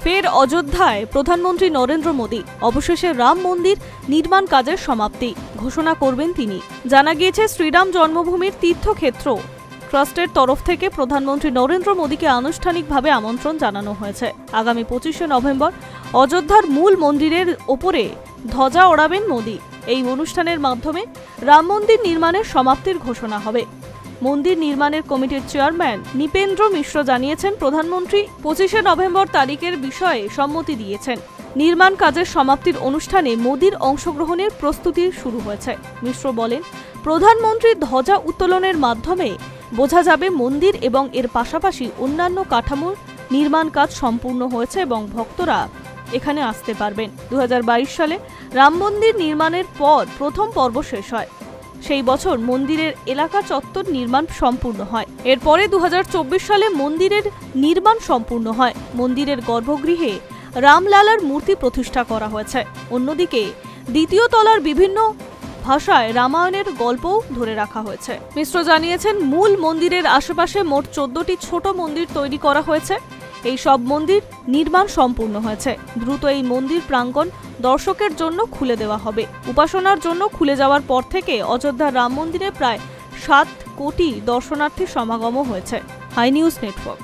ফের অযোধ্যায় প্রধানমন্ত্রী নরেন্দ্র মোদী। অবশেষে রাম মন্দির নির্মাণ কাজের সমাপ্তি ঘোষণা করবেন তিনি। জানা গিয়েছে, শ্রীরাম জন্মভূমির তীর্থক্ষেত্র ট্রাস্টের তরফ থেকে প্রধানমন্ত্রী নরেন্দ্র মোদীকে আনুষ্ঠানিকভাবে আমন্ত্রণ জানানো হয়েছে। আগামী 25শে নভেম্বর অযোধ্যার মূল মন্দিরের ওপরে ধ্বজা ওড়াবেন মোদী। এই অনুষ্ঠানের মাধ্যমে রাম মন্দির নির্মাণের সমাপ্তির ঘোষণা হবে। মন্দির নির্মাণের কমিটির চেয়ারম্যান নৃপেন্দ্র মিশ্র জানিয়েছেন, প্রধানমন্ত্রী 25শে নভেম্বর তারিখের বিষয়ে সম্মতি দিয়েছেন। নির্মাণ কাজের সমাপ্তির অনুষ্ঠানে মোদীর অংশগ্রহণের প্রস্তুতি শুরু হয়েছে। মিশ্র বলেন, প্রধানমন্ত্রীর ধ্বজা উত্তোলনের মাধ্যমে বোঝা যাবে মন্দির এবং এর পাশাপাশি অন্যান্য কাঠামোর নির্মাণ কাজ সম্পূর্ণ হয়েছে এবং ভক্তরা এখানে আসতে পারবেন। 2022 সালে রাম মন্দির নির্মাণের পর প্রথম পর্ব শেষ হয়। সেই বছর মন্দিরের এলাকা চত্বর নির্মাণ সম্পূর্ণ হয়। এরপরে 2024 সালে মন্দিরের নির্মাণ সম্পূর্ণ হয়। মন্দিরের গর্ভগৃহে রামলালার মূর্তি প্রতিষ্ঠা করা হয়েছে। অন্যদিকে দ্বিতীয় তলার বিভিন্ন ভাষায় রামায়ণের গল্পও ধরে রাখা হয়েছে। মিশ্র জানিয়েছেন, মূল মন্দিরের আশেপাশে মোট 14টি ছোট মন্দির তৈরি করা হয়েছে। এই সব মন্দির নির্মাণ সম্পূর্ণ হয়েছে। দ্রুত এই মন্দির প্রাঙ্গণ দর্শকের জন্য খুলে দেওয়া হবে। উপাসনার জন্য খুলে যাওয়ার পর থেকে অযোধ্যার রাম মন্দিরে প্রায় 7 কোটি দর্শনার্থীর সমাগম হয়েছে। Hi News network.